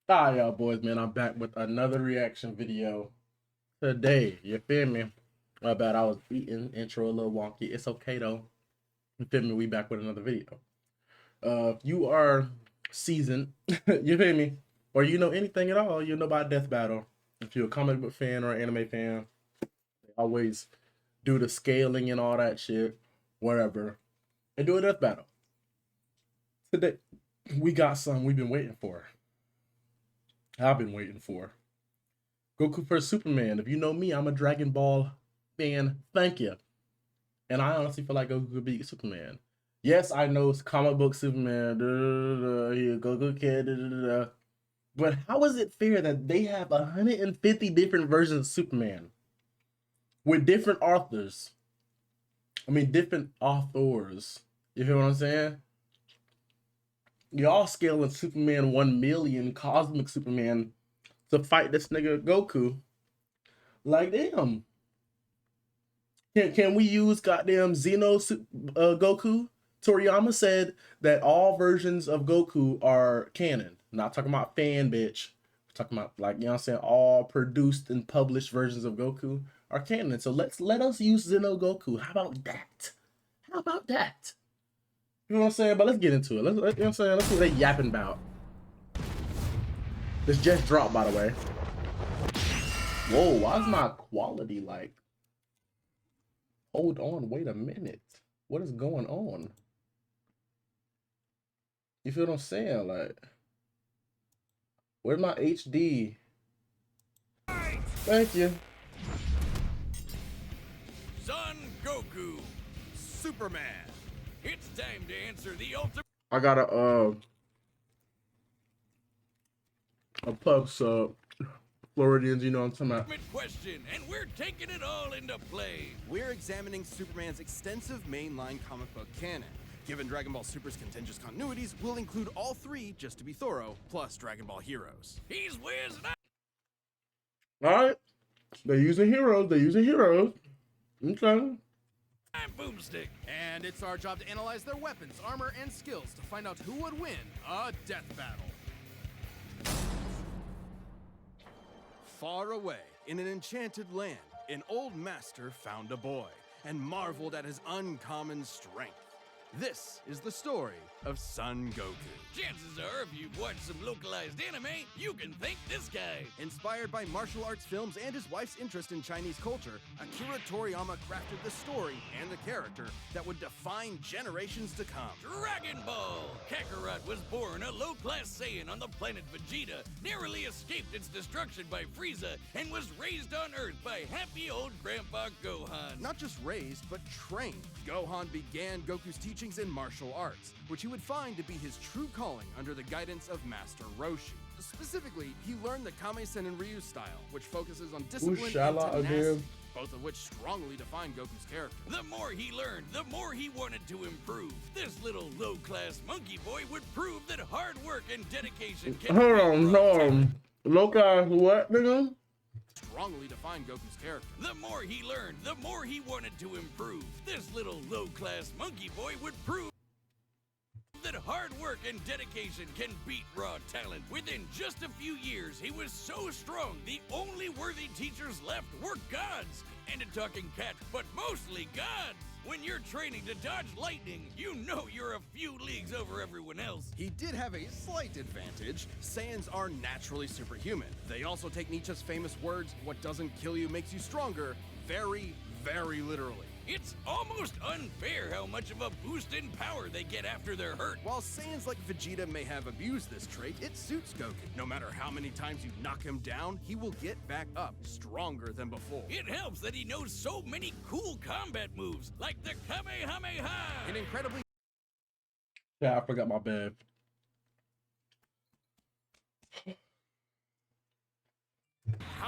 Hi, y'all boys, man. I'm back with another reaction video today. You feel me? My bad. I was eating. Intro a little wonky. It's okay though. You feel me? We back with another video. If you are seasoned, you feel me, or you know anything at all, you know about Deathbattle. If you're a comic book fan or an anime fan, they always do the scaling and all that shit, whatever, and do a Deathbattle. Today, we got something we've been waiting for. I've been waiting for. Goku vs Superman. If you know me, I'm a Dragon Ball fan. Thank you. And I honestly feel like Goku could beat Superman. Yes, I know it's comic book Superman. Goku kid. But how is it fair that they have 150 different versions of Superman with different authors? I mean, different authors. You feel what I'm saying? Y'all scaling Superman 1 million, Cosmic Superman, to fight this nigga Goku. Like, damn. Can we use goddamn Xeno Goku? Toriyama said that all versions of Goku are canon. Not talking about fan, bitch. We're talking about, like, you know what I'm saying, all produced and published versions of Goku are canon. So let us use Xeno Goku. How about that? How about that? You know what I'm saying? But let's get into it. You know what I'm saying? Let's see what they yapping about. This just dropped, by the way. Whoa, why is my quality like? Hold on, wait a minute. What is going on? You feel what I'm saying? Like, where's my HD? Thank you. Son Goku, Superman. It's time to answer the ultimate. I got a pub sub. Floridians, you know what I'm talking about. Question, and we're taking it all into play. We're examining Superman's extensive mainline comic book canon. Given Dragon Ball Super's contentious continuities, we'll include all three, just to be thorough, plus Dragon Ball Heroes. He's whizzed. Alright. They're using heroes. They're using heroes. Okay. I'm Boomstick. And it's our job to analyze their weapons, armor, and skills to find out who would win a death battle. Far away, in an enchanted land, an old master found a boy and marveled at his uncommon strength. This is the story of Son Goku. Chances are, if you've watched some localized anime, you can thank this guy. Inspired by martial arts films and his wife's interest in Chinese culture, Akira Toriyama crafted the story and the character that would define generations to come. Dragon Ball! Kakarot was born a low-class Saiyan on the planet Vegeta, narrowly escaped its destruction by Frieza, and was raised on Earth by happy old Grandpa Gohan. Not just raised, but trained. Gohan began Goku's teachings in martial arts, which he would find to be his true calling under the guidance of Master Roshi. Specifically, he learned the Kame-sen and Ryu style, which focuses on discipline and tenacity, both of which strongly define Goku's character. The more he learned, the more he wanted to improve. This little low-class monkey boy would prove that hard work and dedication can... Hold on. Low-class what, nigga? Strongly define Goku's character. The more he learned, the more he wanted to improve. This little low-class monkey boy would prove that hard work and dedication can beat raw talent. Within just a few years, he was so strong, the only worthy teachers left were gods. And a talking cat, but mostly gods. When you're training to dodge lightning, you know you're a few leagues over everyone else. He did have a slight advantage. Saiyans are naturally superhuman. They also take Nietzsche's famous words, "What doesn't kill you makes you stronger," very, very literally. It's almost unfair how much of a boost in power they get after they're hurt. While Saiyans like Vegeta may have abused this trait, it suits Goku. No matter how many times you knock him down, he will get back up, stronger than before. It helps that he knows so many cool combat moves, like the Kamehameha! An incredibly... Yeah, I forgot my bad.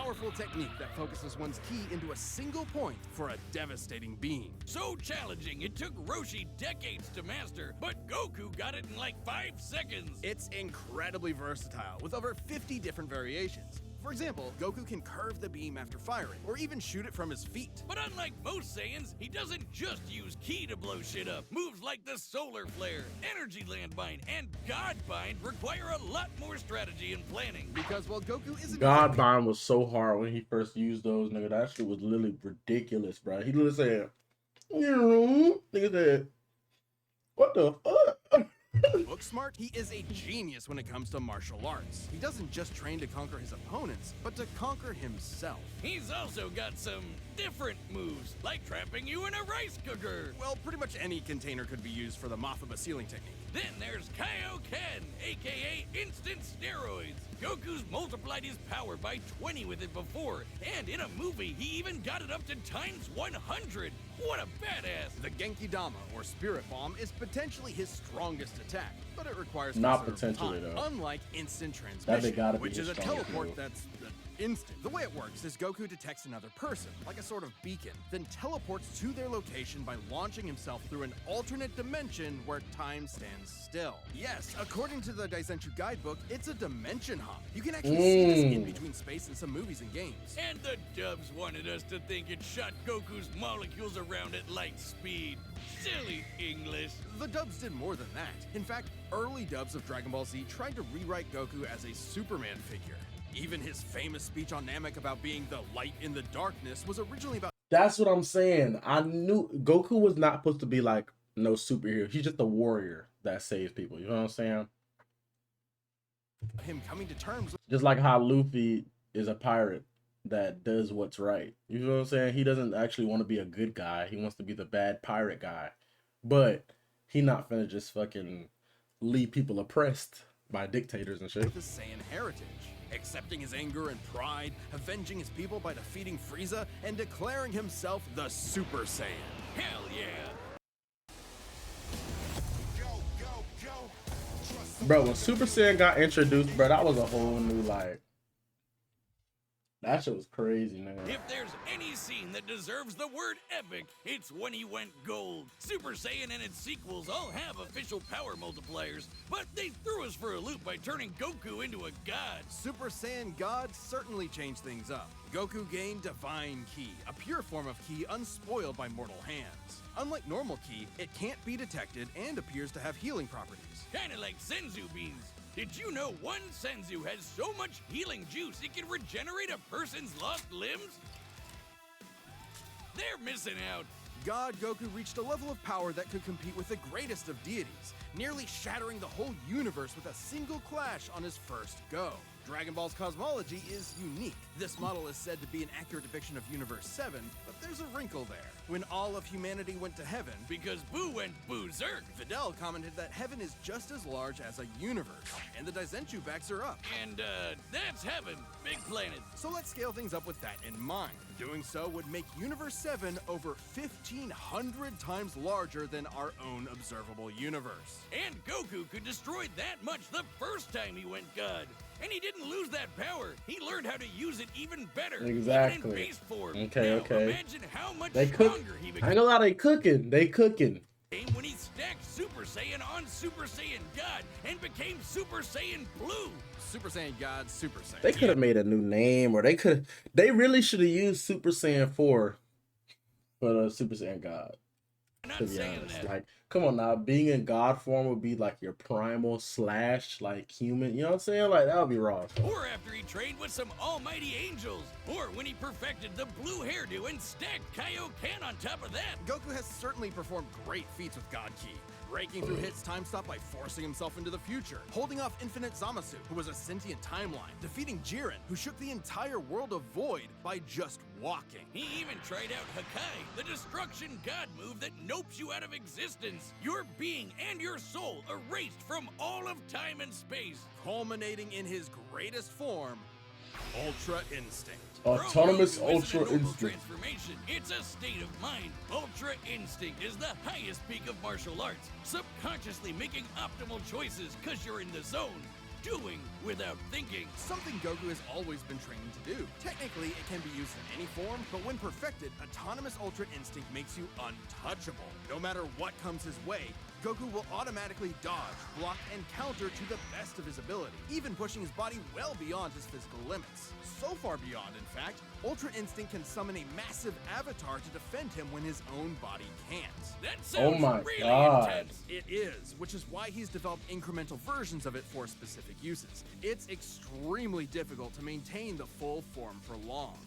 powerful technique that focuses one's ki into a single point for a devastating beam. So challenging, it took Roshi decades to master, but Goku got it in like 5 seconds. It's incredibly versatile, with over 50 different variations. For example, Goku can curve the beam after firing, or even shoot it from his feet. But unlike most Saiyans, he doesn't just use ki to blow shit up. Moves like the Solar Flare, Energy Landmine, and God Bind require a lot more strategy and planning. Because while Goku isn't God Bind was so hard when he first used those, nigga. That shit was literally ridiculous, bro. He literally said, nigga said, what the fuck? book smart, he is a genius when it comes to martial arts. He doesn't just train to conquer his opponents, but to conquer himself. He's also got some different moves, like trapping you in a rice cooker. Well, pretty much any container could be used for the Mothaba sealing technique. Then there's Kaioken, aka instant steroids. Goku's multiplied his power by 20 with it before, and in a movie, he even got it up to times 100. What a badass! The Genki Dama, or Spirit Bomb, is potentially his strongest attack, but it requires Not considerable potentially, time, though. unlike instant That transmission, they gotta be which his is a strongest teleport move. that's instant. The way it works is Goku detects another person, like a sort of beacon, then teleports to their location by launching himself through an alternate dimension where time stands still. Yes, according to the Daizenshuu guidebook, it's a dimension hop. You can actually see this in between space in some movies and games. And the dubs wanted us to think it shot Goku's molecules around at light speed. Silly English. The dubs did more than that. In fact, early dubs of Dragon Ball Z tried to rewrite Goku as a Superman figure. Even his famous speech on Namek about being the light in the darkness was originally about That's what I'm saying. I knew Goku was not supposed to be like no superhero. He's just a warrior that saves people. You know what I'm saying? him coming to terms with Just like how Luffy is a pirate that does what's right. You know what I'm saying? He doesn't actually want to be a good guy. He wants to be the bad pirate guy. But he not finna just fucking leave people oppressed by dictators and shit. his Saiyan heritage, accepting his anger and pride, avenging his people by defeating Frieza, and declaring himself the Super Saiyan. Hell yeah. Bro, when Super Saiyan got introduced, bro, that was a whole new, like, that shit was crazy, man. If there's any scene that deserves the word epic, it's when he went gold. Super Saiyan and its sequels all have official power multipliers, but they threw us for a loop by turning Goku into a god. Super Saiyan God certainly changed things up. Goku gained Divine Ki, a pure form of Ki unspoiled by mortal hands. Unlike normal Ki, it can't be detected and appears to have healing properties. Kinda like Senzu beans. Did you know one Senzu has so much healing juice it can regenerate a person's lost limbs? They're missing out. God Goku reached a level of power that could compete with the greatest of deities, nearly shattering the whole universe with a single clash on his first go. Dragon Ball's cosmology is unique. This model is said to be an accurate depiction of Universe 7, but there's a wrinkle there. When all of humanity went to heaven, Because Boo went berserk. Videl commented that heaven is just as large as a universe, and the Daizenshuu backs her up. And, that's heaven. Big planet. So let's scale things up with that in mind. Doing so would make Universe 7 over 1,500 times larger than our own observable universe. And Goku could destroy that much the first time he went God. And he didn't lose that power. He learned how to use it even better. Exactly. Even in base form. Okay, Now, okay. Imagine how much They cook. stronger he I ain't became gonna lie, they cooking. They cooking. when he stacked Super Saiyan on Super Saiyan God and became Super Saiyan Blue. Super Saiyan God, Super Saiyan. They could have made a new name, or they really should have used Super Saiyan 4 for the Super Saiyan God. I'm not To be saying honest, that. like, come on now, being in God form would be like your primal / like human. You know what I'm saying? Like that would be raw. Or after he trained with some almighty angels. Or when he perfected the blue hairdo and stacked Kaioken on top of that. Goku has certainly performed great feats with God Ki, breaking through Hit's time stop by forcing himself into the future, holding off Infinite Zamasu, who was a sentient timeline, defeating Jiren, who shook the entire world of Void by just walking. He even tried out Hakai, the destruction god move that nopes you out of existence. Your being and your soul erased from all of time and space. Culminating in his greatest form, Ultra Instinct. Autonomous Goku isn't Ultra a normal Instinct. transformation. It's a state of mind. Ultra Instinct is the highest peak of martial arts. Subconsciously making optimal choices because you're in the zone. Doing without thinking. Something Goku has always been trained to do. Technically, it can be used in any form, but when perfected, Autonomous Ultra Instinct makes you untouchable. No matter what comes his way, Goku will automatically dodge, block, and counter to the best of his ability, even pushing his body well beyond his physical limits. So far beyond, in fact, Ultra Instinct can summon a massive avatar to defend him when his own body can't. That sounds my really God. intense. It is, which is why he's developed incremental versions of it for specific uses. It's extremely difficult to maintain the full form for long.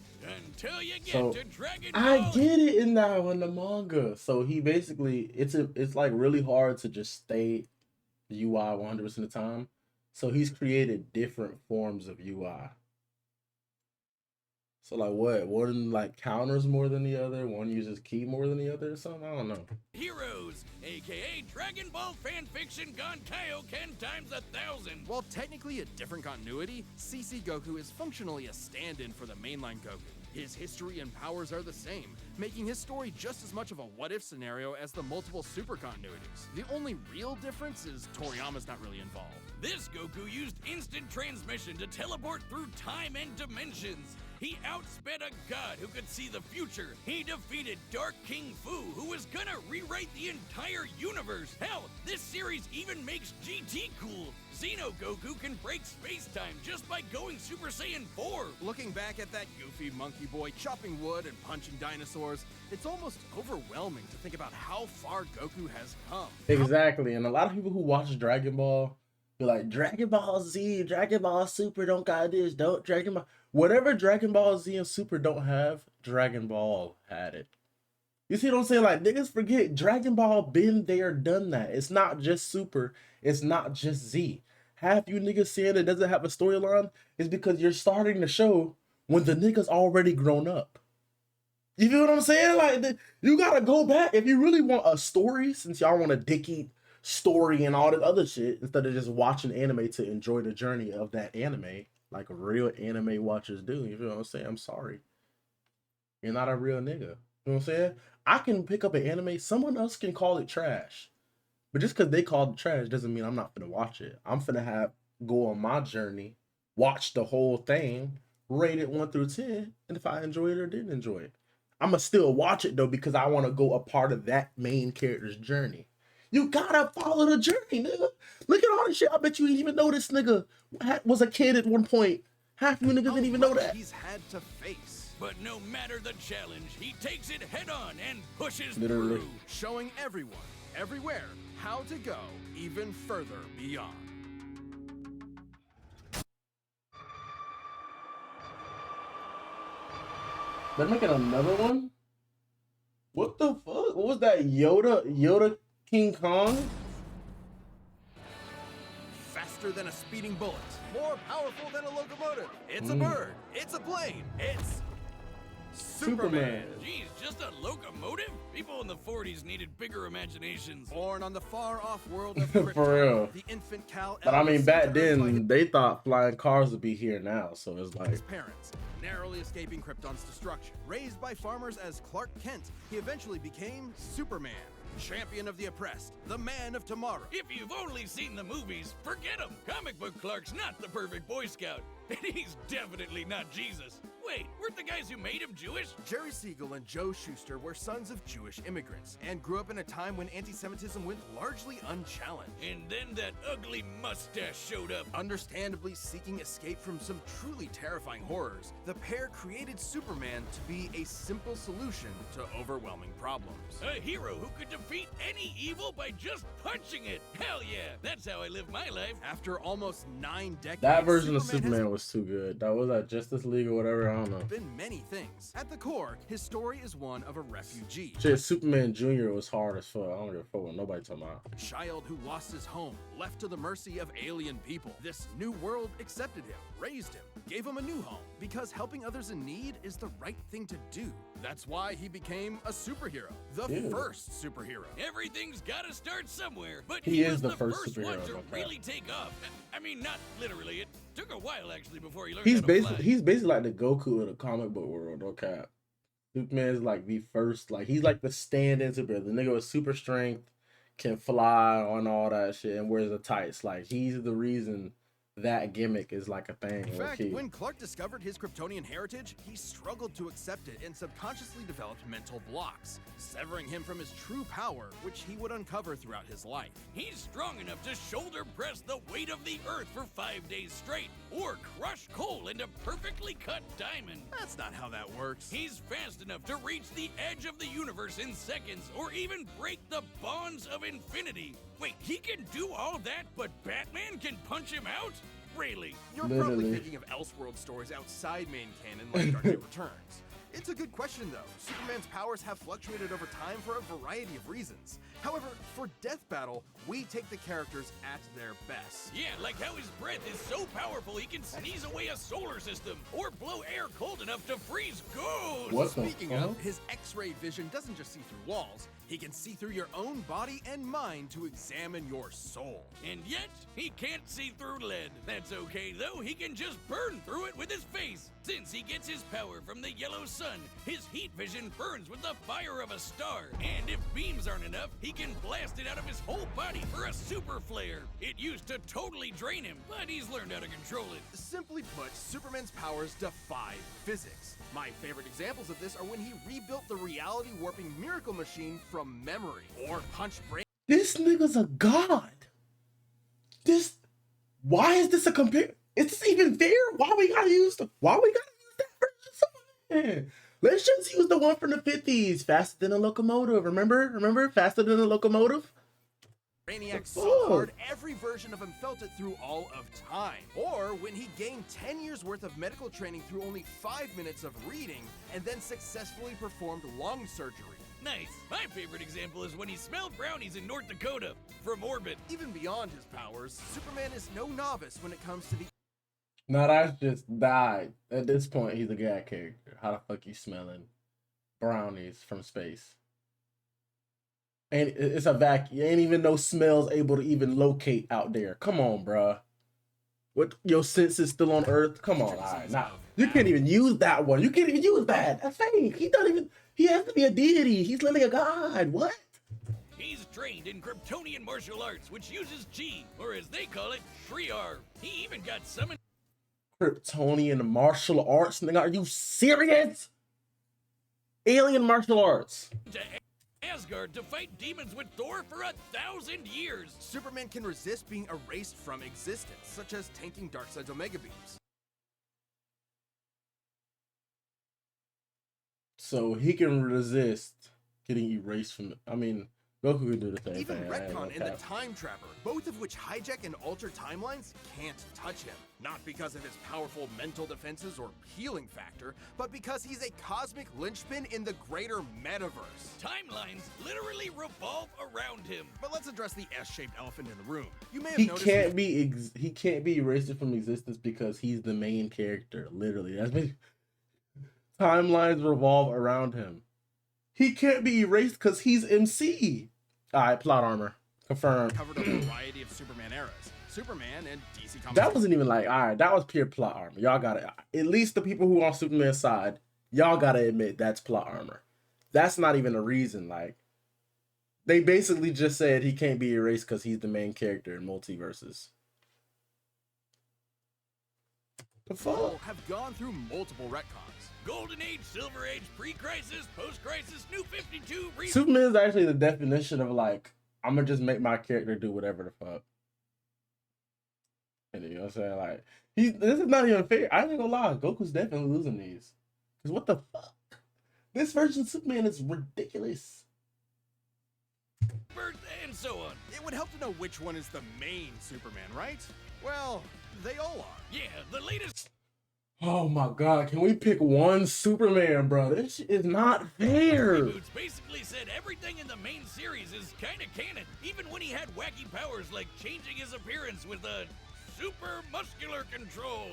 Until you get So to Dragon Ball. I get it in the manga. So he basically it's like really hard to just stay UI 100% of the time. So he's created different forms of UI. So like what? One like counters more than the other, one uses ki more than the other or something? I don't know. Heroes, aka Dragon Ball fanfiction gone Kaioken times 1,000. While technically a different continuity, CC Goku is functionally a stand-in for the mainline Goku. His history and powers are the same, making his story just as much of a what-if scenario as the multiple super continuities. The only real difference is Toriyama's not really involved. This Goku used instant transmission to teleport through time and dimensions. He outsped a god who could see the future. He defeated Dark King Fu, who was gonna rewrite the entire universe. Hell, this series even makes GT cool. Xeno Goku can break space-time just by going Super Saiyan 4. Looking back at that goofy monkey boy chopping wood and punching dinosaurs, it's almost overwhelming to think about how far Goku has come. Exactly. And a lot of people who watch Dragon Ball be like, Dragon Ball Z, Dragon Ball Super don't got this, don't Dragon Ball. Whatever Dragon Ball Z and Super don't have, Dragon Ball had it. You see what I'm saying? Like, niggas forget Dragon Ball been there, done that. It's not just Super. It's not just Z. Half you niggas saying it doesn't have a storyline is because you're starting the show when the niggas already grown up. You feel what I'm saying? Like, you gotta go back. If you really want a story, since y'all want a dicky story and all this other shit, instead of just watching anime to enjoy the journey of that anime, like real anime watchers do. You feel what I'm saying? I'm sorry. You're not a real nigga. You know what I'm saying? I can pick up an anime, someone else can call it trash. But just because they call it trash doesn't mean I'm not gonna watch it. I'm finna go on my journey, watch the whole thing, rate it 1 through 10, and if I enjoy it or didn't enjoy it. I'ma still watch it though because I want to go a part of that main character's journey. You gotta follow the journey, nigga. Look at all this shit. I bet you didn't even know this nigga was a kid at one point. Half you niggas didn't even know that. He's had to face. But no matter the challenge, he takes it head on and pushes Literally. through. Showing everyone, everywhere, how to go even further beyond. They're making another one? What the fuck? What was that? Yoda King Kong? Faster than a speeding bullet, more powerful than a locomotive. It's a bird, it's a plane, it's Superman. Geez, just a locomotive? People in the 40s needed bigger imaginations. Born on the far-off world of For Krypton, real. the infant Kal-El But I mean, was back sent to Earth by then, they thought flying cars would be here now. So it's like, his parents, narrowly escaping Krypton's destruction. Raised by farmers as Clark Kent, he eventually became Superman, champion of the oppressed, the man of tomorrow. If you've only seen the movies, forget him. Comic book Clark's not the perfect Boy Scout, and he's definitely not Jesus. Wait, weren't the guys who made him Jewish? Jerry Siegel and Joe Shuster were sons of Jewish immigrants and grew up in a time when anti-Semitism went largely unchallenged. And then that ugly mustache showed up. Understandably seeking escape from some truly terrifying horrors, the pair created Superman to be a simple solution to overwhelming problems. A hero who could defeat any evil by just punching it. Hell yeah, that's how I live my life. After almost 9 decades, that version of Superman Superman was too good. That was that Justice League or whatever. I don't know. has been many things. At the core, his story is one of a refugee. Shit, Superman Jr. was hard as fuck. I don't give a fuck what nobody talking about. A child who lost his home, left to the mercy of alien people. This new world accepted him, raised him, gave him a new home, because helping others in need is the right thing to do. That's why he became a superhero, the Ew. first superhero. Everything's gotta start somewhere, but He was is the the first first one superhero, to no cap. really take off. I mean, not literally. It took a while actually before he learned He's how to fly. basically like the Goku of the comic book world, no cap. Superman's like the first, like he's like the stand-in superhero. The nigga with super strength, can fly on all that shit, and wears the tights. Like he's the reason that gimmick is like a thing. In fact, low-key. when Clark discovered his Kryptonian heritage, he struggled to accept it and subconsciously developed mental blocks, severing him from his true power, which he would uncover throughout his life. He's strong enough to shoulder press the weight of the earth for 5 days straight, or crush coal into perfectly cut diamond. That's not how that works. He's fast enough to reach the edge of the universe in seconds, or even break the bonds of infinity. Wait, he can do all that, but Batman can punch him out? Really? You're Literally. probably thinking of Elseworld stories outside main canon like Dark Knight Returns. It's a good question, though. Superman's powers have fluctuated over time for a variety of reasons. However, for Deathbattle, we take the characters at their best. Yeah, like how his breath is so powerful he can sneeze away a solar system, or blow air cold enough to freeze ghosts. What the Speaking fuck? of, his X-ray vision doesn't just see through walls. He can see through your own body and mind to examine your soul. And yet, he can't see through lead. That's okay though, he can just burn through it with his face. Since he gets his power from the yellow sun, his heat vision burns with the fire of a star. And if beams aren't enough, he can blast it out of his whole body for a super flare. It used to totally drain him, but he's learned how to control it. Simply put, Superman's powers defy physics. My favorite examples of this are when he rebuilt the reality warping miracle machine from memory, or punched brain. This nigga's a god. Why is this a compare? Is this even fair? Why we gotta use that version? Man, let's just use the one from the 50s. Faster than a locomotive. Remember? Faster than a locomotive. Brainiac so hard, every version of him felt it through all of time. Or when he gained 10 years worth of medical training through only 5 minutes of reading, and then successfully performed lung surgery. Nice. My favorite example is when he smelled brownies in North Dakota from orbit. Even beyond his powers, Superman is no novice when it comes to the Now that's just died. At this point, he's a god character. How the fuck you smelling brownies from space? And it's a vacuum. Ain't even no smells able to even locate out there. Come on, bruh. What, your senses still on Earth? Come on, all right. Now you can't even use that one. You can't even use that. That's fake. He has to be a deity. He's literally a god. What? He's trained in Kryptonian martial arts, which uses chi, or as they call it, Shriar. He even got summoned Kryptonian martial arts? Nigga, are you serious? Alien martial arts. to Asgard to fight demons with Thor for 1,000 years. Superman can resist being erased from existence, such as tanking Darkseid's Omega Beams. So he can resist getting erased from. I mean, Goku can do the same Even thing. I ain't Retcon gonna and the cap. Time Trapper, both of which hijack and alter timelines, can't touch him. Not because of his powerful mental defenses or healing factor, but because he's a cosmic linchpin in the greater metaverse. Timelines literally revolve around him. But let's address the S-shaped elephant in the room. You may have He noticed can't be erased from existence because he's the main character. Literally, timelines revolve around him. He can't be erased because he's MC. All right, plot armor confirmed. covered a variety of Superman eras. Superman and DC Comics. That wasn't even like, all right, that was pure plot armor. Y'all gotta, at least the people who are on Superman's side, y'all gotta admit that's plot armor. That's not even a reason. Like, they basically just said he can't be erased because he's the main character in multiverses. The fuck? have gone through multiple retcons. Golden Age, Silver Age, pre-crisis, post-crisis, New 52, Superman is actually the definition of like, I'm gonna just make my character do whatever the fuck. And you know what I'm saying? Like, this is not even fair. I ain't gonna lie, Goku's definitely losing these. Cause what the fuck? This version of Superman is ridiculous. birth, and so on. It would help to know which one is the main Superman, right? Well, they all are. Yeah, the latest Oh my god, can we pick one Superman, bro? This shit is not fair. reboots basically said everything in the main series is kinda canon, even when he had wacky powers like changing his appearance with a super muscular control.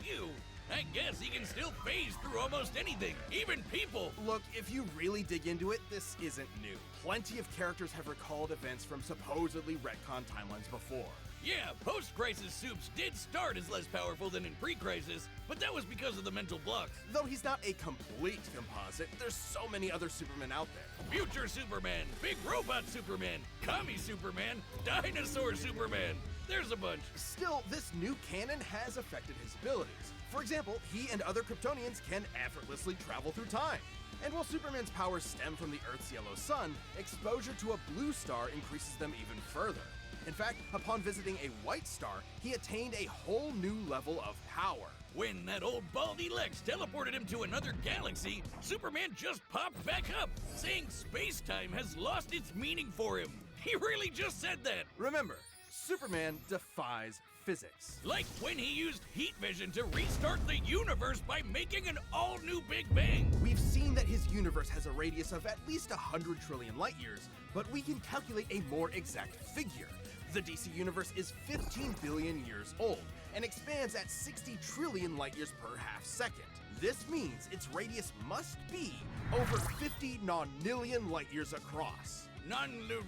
Ew. I guess he can still phase through almost anything, even people. Look, if you really dig into it, this isn't new. Plenty of characters have recalled events from supposedly retcon timelines before. Yeah, post-crisis Supes did start as less powerful than in pre-crisis, but that was because of the mental blocks. Though he's not a complete composite, there's so many other Supermen out there. Future Superman, Big Robot Superman, Commie Superman, Dinosaur Superman. There's a bunch. Still, this new canon has affected his abilities. For example, he and other Kryptonians can effortlessly travel through time. And while Superman's powers stem from the Earth's yellow sun, exposure to a blue star increases them even further. In fact, upon visiting a white star, he attained a whole new level of power. When that old baldy Lex teleported him to another galaxy, Superman just popped back up, saying space-time has lost its meaning for him. He really just said that. Remember, Superman defies physics. Like when he used heat vision to restart the universe by making an all-new Big Bang. We've seen that his universe has a radius of at least 100 trillion light years, but we can calculate a more exact figure. The DC universe is 15 billion years old and expands at 60 trillion light years per half second. This means its radius must be over 50 nonillion light years across.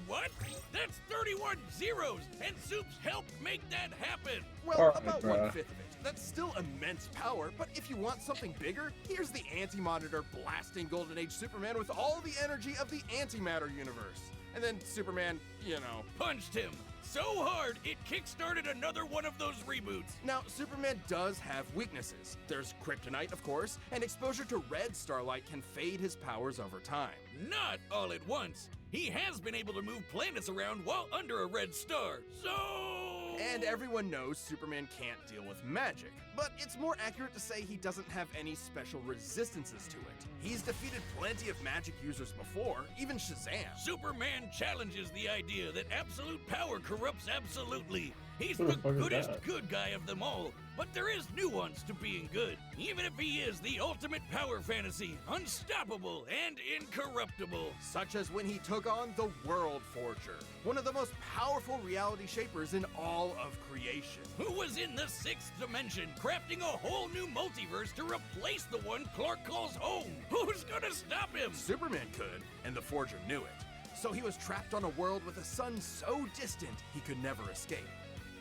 What? That's 31 zeros, and Supes helped make that happen. Well, Alright, about bruh. 1/5 of it. That's still immense power, but if you want something bigger, here's the Anti-Monitor blasting Golden Age Superman with all the energy of the antimatter universe. And then Superman, Punched him so hard it kickstarted another one of those reboots. Now, Superman does have weaknesses. There's kryptonite, of course, and exposure to red starlight can fade his powers over time. Not all at once. He has been able to move planets around while under a red star. So... And everyone knows Superman can't deal with magic, but it's more accurate to say he doesn't have any special resistances to it. He's defeated plenty of magic users before, even Shazam. Superman challenges the idea that absolute power corrupts absolutely. He's Who the the fuck is goodest that? good guy of them all, but there is nuance to being good. Even if he is the ultimate power fantasy, unstoppable and incorruptible. Such as when he took on the World Forger, one of the most powerful reality shapers in all of creation. Who was in the 6th dimension, crafting a whole new multiverse to replace the one Clark calls home. Who's gonna stop him? Superman could, and the Forger knew it. So he was trapped on a world with a sun so distant he could never escape.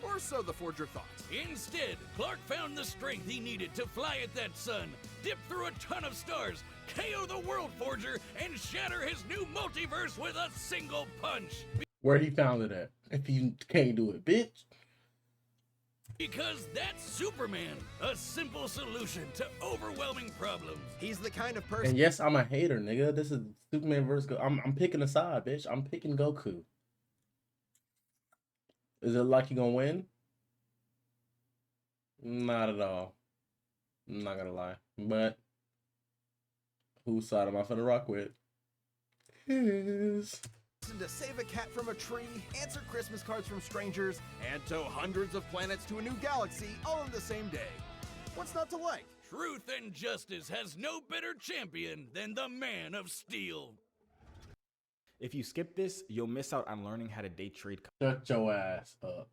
Or so the Forger thought. Instead, Clark found the strength he needed to fly at that sun, dip through a ton of stars, KO the World Forger, and shatter his new multiverse with a single punch. Where he found it at? If you can't do it, bitch. Because that's Superman, a simple solution to overwhelming problems. He's the kind of person. And yes, I'm a hater, nigga. This is Superman versus Goku. I'm picking a side, bitch. I'm picking Goku. Is it like you gonna win? Not at all. I'm not gonna lie. But whose side am I finna rock with? His. To save a cat from a tree, answer Christmas cards from strangers, and tow hundreds of planets to a new galaxy all in the same day. What's not to like? Truth and justice has no better champion than the Man of Steel. If you skip this, you'll miss out on learning how to day trade. Shut your ass up.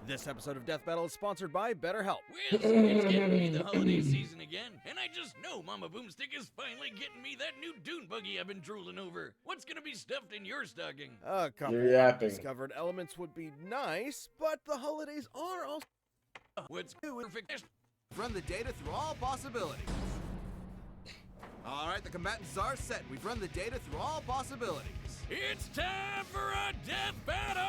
This episode of Death Battle is sponsored by BetterHelp. Well, it's getting to be the holiday season again, and I just know Mama Boomstick is finally getting me that new dune buggy I've been drooling over. What's gonna be stuffed in your stocking? A couple You're yapping. discovered elements would be nice, but the holidays are also What's perfect? run the data through all possibilities. All right, the combatants are set. We've run the data through all possibilities. It's time for a death battle!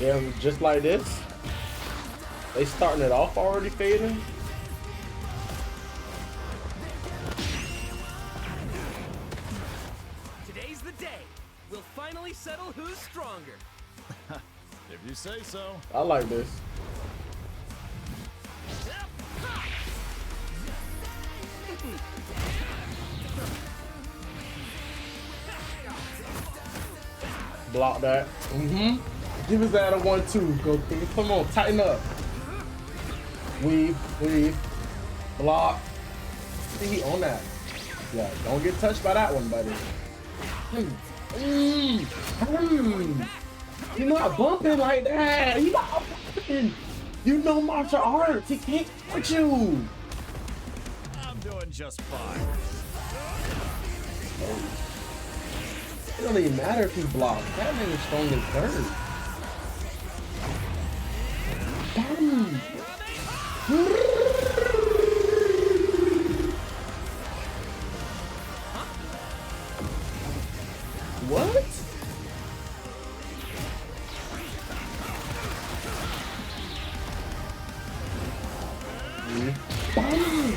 Yeah, just like this. They starting it off already fading. Today's the day. We'll finally settle who's stronger. If you say so. I like this. Block that. Give his that a 1-2. Go, come on, tighten up. Weave. Block. See on that. Yeah, don't get touched by that one, buddy. You're not bumping like that. You're not bumping. You know martial arts. He can't hurt you. I'm doing just fine. It don't even matter if he blocks. That man is strong as dirt. What?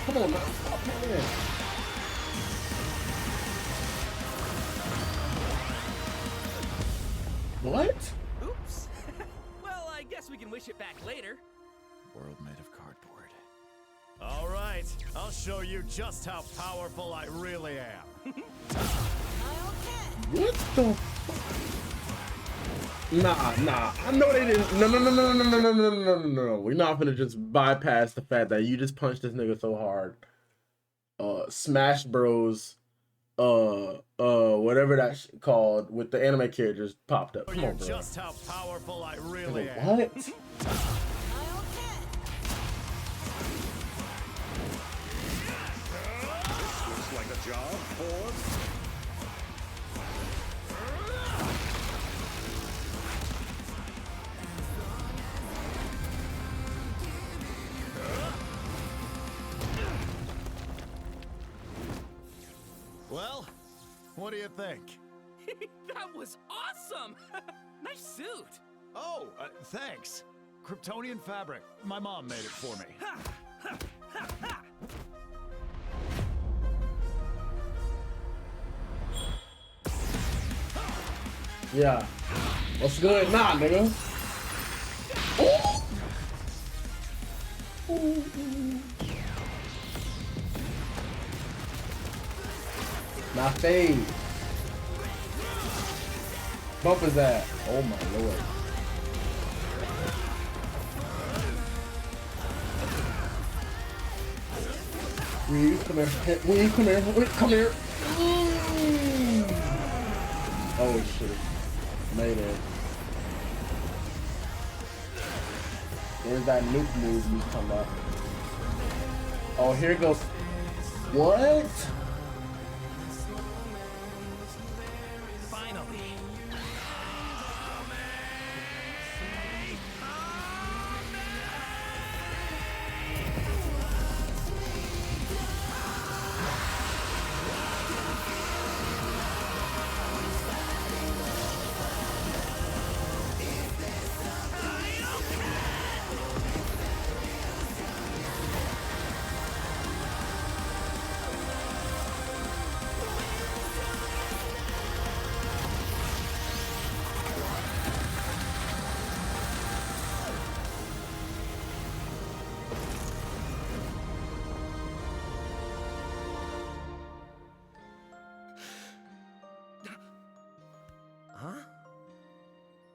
Come on, man. Stop playing. What? Oops. Well, I guess we can wish it back later. World made of cardboard. All right, I'll show you just how powerful I really am. What the fuck? Nah. I know they didn't. No. We're not gonna just bypass the fact that you just punched this nigga so hard. Smash Bros. Whatever that's called with the anime characters popped up. Come on, bro. Just how powerful I really Nigga, am. what? This looks like a job for. Well, what do you think? That was awesome! Nice suit! Oh, thanks. Kryptonian fabric. My mom made it for me. Yeah. What's good? Nah, nigga. Ooh. My face. Bump his ass. Oh my lord. Will come here. Will come here. Will come here. Oh shit. Made it. There's that nuke move you come up. Oh, here goes. What? Finally. Huh?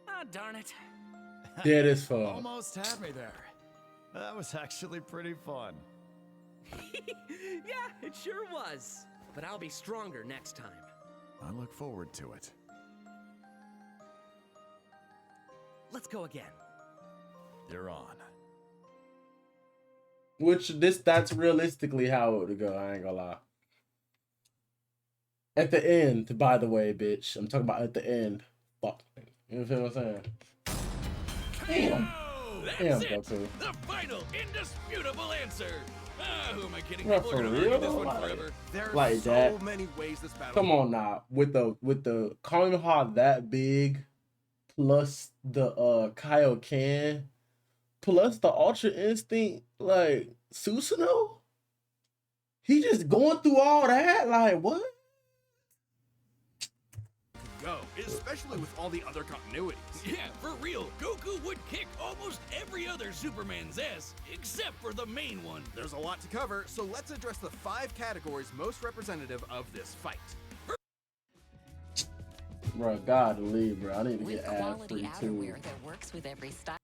Ah, darn it. Dead as fuck. Almost had me there. That was actually pretty fun. Yeah, it sure was. But I'll be stronger next time. I look forward to it. Let's go again. You're on. Which that's realistically how it would go, I ain't gonna lie. At the end, by the way, bitch. I'm talking about at the end. Fuck. You feel what I'm saying? Damn. That's Damn, it. Goku. The final, indisputable answer. Who am I kidding? Not People are for gonna real, argue this one like- forever. There are Like so that. many ways this battle. Come on now. With the Kamehameha that big, plus the Kaioken, plus the Ultra Instinct, like Susanoo? He just going through all that? Like what? Go, especially with all the other continuities. Yeah, for real. Goku would kick almost every other Superman's ass, except for the main one. There's a lot to cover, so let's address the 5 categories most representative of this fight. Bro, God leave, bro. I need to With get ad quality free too. outerwear that works with every style.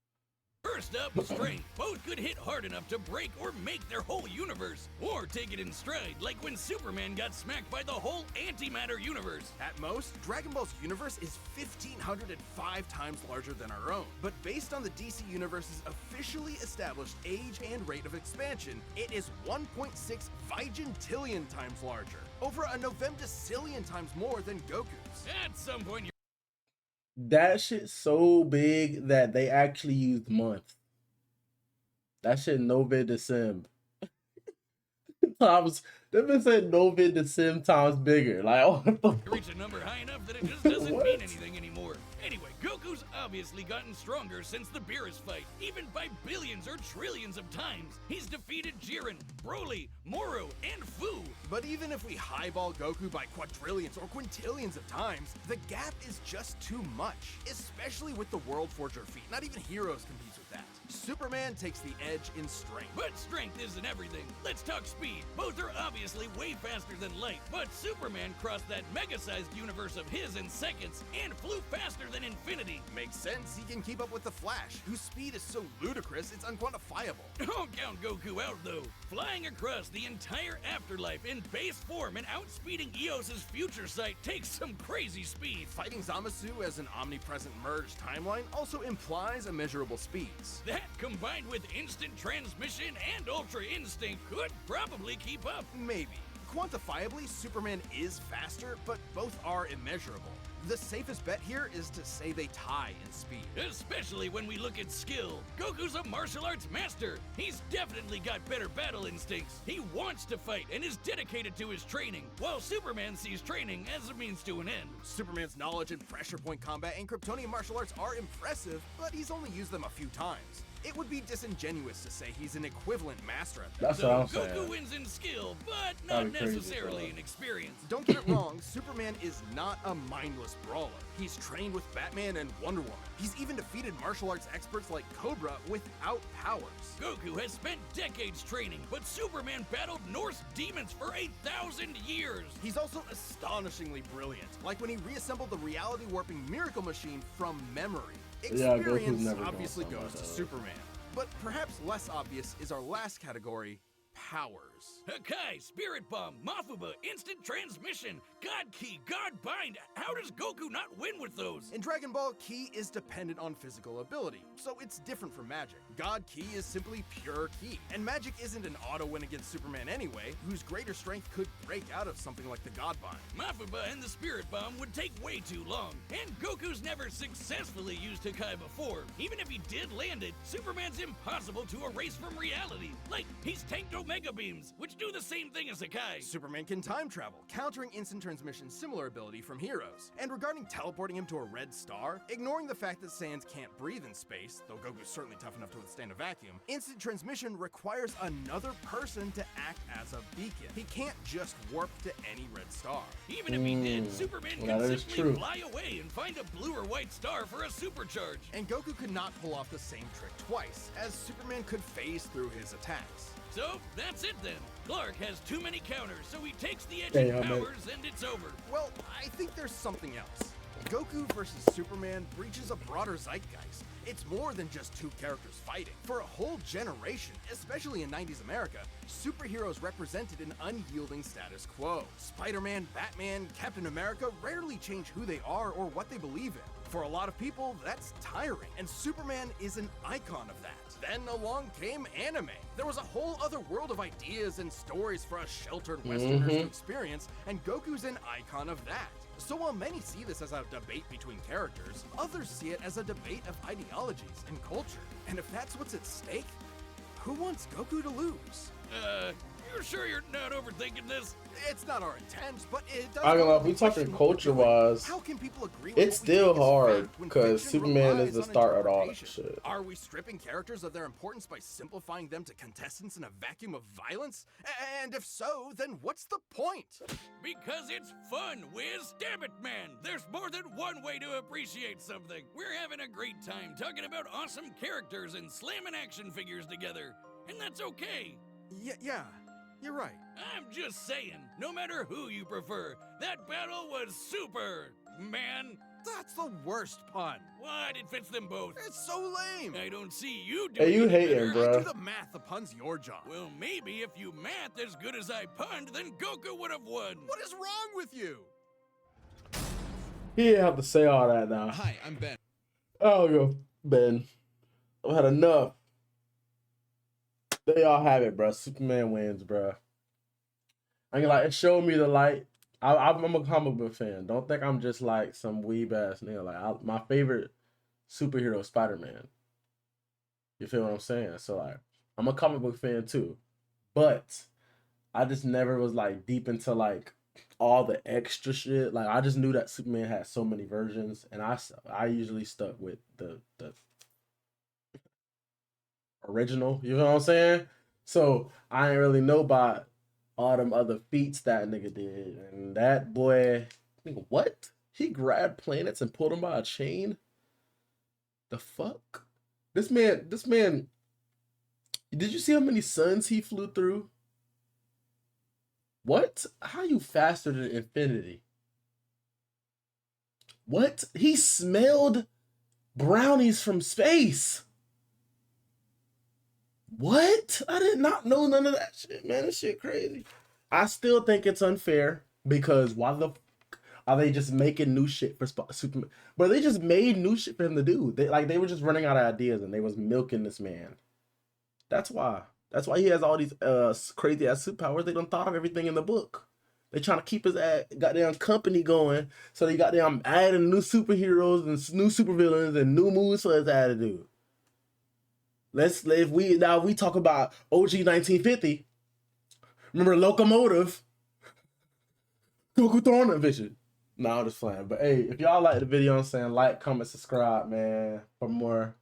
First up, strength. Both could hit hard enough to break or make their whole universe, or take it in stride, like when Superman got smacked by the whole antimatter universe. At most, Dragon Ball's universe is 1,505 times larger than our own. But based on the DC Universe's officially established age and rate of expansion, it is 1.6 vigintillion times larger, over a novemdecillion times more than Goku's. At some point, That shit's so big that they actually used months. That shit Novid de Sim. Times they've been saying Novid de Sim times bigger. Like, oh, what the fuck? Reach a number high enough that it just doesn't What? mean anything anymore. Anyway, Goku's obviously gotten stronger since the Beerus fight, even by billions or trillions of times. He's defeated Jiren, Broly, Moro, and Fu. But even if we highball Goku by quadrillions or quintillions of times, the gap is just too much, especially with the World Forger feat. Not even Heroes competes with that. Superman takes the edge in strength. But strength isn't everything. Let's talk speed. Both are obviously way faster than light, but Superman crossed that mega-sized universe of his in seconds and flew faster than infinity. Makes sense, he can keep up with the Flash, whose speed is so ludicrous it's unquantifiable. Don't count Goku out though. Flying across the entire afterlife in base form and outspeeding Eos's future sight takes some crazy speed. Fighting Zamasu as an omnipresent merged timeline also implies immeasurable speeds. That combined with instant transmission and ultra instinct could probably keep up. Maybe. Quantifiably, Superman is faster, but both are immeasurable. The safest bet here is to say they tie in speed. Especially when we look at skill. Goku's a martial arts master. He's definitely got better battle instincts. He wants to fight and is dedicated to his training, while Superman sees training as a means to an end. Superman's knowledge in pressure point combat and Kryptonian martial arts are impressive, but he's only used them a few times. It would be disingenuous to say he's an equivalent master at them. That's So what I'm Goku saying. wins in skill, but That'd not be crazy, necessarily bro. in experience. Don't get it wrong, Superman is not a mindless brawler. He's trained with Batman and Wonder Woman. He's even defeated martial arts experts like Cobra without powers. Goku has spent decades training, but Superman battled Norse demons for 1,000 years. He's also astonishingly brilliant, like when he reassembled the reality warping miracle machine from memory. Yeah, Goku's Experience never gonna obviously sound goes like to that. Superman. But perhaps less obvious is our last category, powers. Hakai, Spirit Bomb, Mafuba, Instant Transmission, God Key, God Bind. How does Goku not win with those? In Dragon Ball, Ki is dependent on physical ability, so it's different from Magic. God Ki is simply pure Ki, and Magic isn't an auto win against Superman anyway, whose greater strength could break out of something like the God Bind. Mafuba and the Spirit Bomb would take way too long, and Goku's never successfully used Hakai before. Even if he did land it, Superman's impossible to erase from reality. Like, he's tanked Omega Beams, which do the same thing as Hakai. Superman can time travel, countering Instant Transmission's similar ability from Heroes. And regarding teleporting him to a red star, ignoring the fact that Saiyans can't breathe in space, though Goku's certainly tough enough to withstand a vacuum, Instant Transmission requires another person to act as a beacon. He can't just warp to any red star. Even if he did, Superman Well, could that is simply true. fly away and find a blue or white star for a supercharge. And Goku could not pull off the same trick twice, as Superman could phase through his attacks. So, that's it then. Clark has too many counters, so he takes the edge Hey, in I'm a- powers and it's over. Well, I think there's something else. Goku versus Superman breaches a broader zeitgeist. It's more than just two characters fighting. For a whole generation, especially in 90s America, superheroes represented an unyielding status quo. Spider-Man, Batman, Captain America rarely change who they are or what they believe in. For a lot of people, that's tiring, and Superman is an icon of that. Then along came anime. There was a whole other world of ideas and stories for us sheltered Westerners to experience, and Goku's an icon of that. So while many see this as a debate between characters, others see it as a debate of ideologies and culture. And if that's what's at stake, who wants Goku to lose? You're sure you're not overthinking this? It's not our intent, but it does. I don't know, call if we into talking question what we're culture doing. wise, How can people agree with it's what we still think is hard fact when because fiction Superman is relies the on start of all that interpretation? shit. Are we stripping characters of their importance by simplifying them to contestants in a vacuum of violence? And if so, then what's the point? Because it's fun, Wiz. Damn it, man. There's more than one way to appreciate something. We're having a great time talking about awesome characters and slamming action figures together. And that's okay. Yeah, you're right. I'm just saying, no matter who you prefer, that battle was super, man. That's the worst pun. What? It fits them both. It's so lame. I don't see you doing Hey, you any hating, better. bro. Do the math. The pun's your job. Well, maybe if you math as good as I punned, then Goku would have won. What is wrong with you? He didn't have to say all that now. Hi, I'm Ben. Oh, go, Ben. I've had enough. They all have it, bro. Superman wins, bro. I mean, like, it showed me the light. I'm a comic book fan. Don't think I'm just like some weeb ass nigga. Like, my favorite superhero is Spider-Man. You feel what I'm saying? So like, I'm a comic book fan too, but I just never was like deep into like all the extra shit. Like I just knew that Superman had so many versions, and I usually stuck with the original. You know what I'm saying? So I ain't really know about all them other feats that nigga did, and that boy, nigga, what? He grabbed planets and pulled them by a chain. The fuck? This man. Did you see how many suns he flew through? What? How you faster than infinity? What? He smelled brownies from space. What? I did not know none of that shit, man. This shit crazy. I still think it's unfair because why the fuck are they just making new shit for Superman? But they just made new shit for him to do. They were just running out of ideas and they was milking this man. That's why. That's why he has all these crazy ass superpowers. They done thought of everything in the book. They trying to keep his goddamn company going, so they goddamn adding new superheroes and new supervillains and new moves for his attitude. If we talk about OG 1950. Remember Locomotive? Goku throwing that vision. Nah, I'm just playing. But hey, if y'all like the video, I'm saying like, comment, subscribe, man, for more.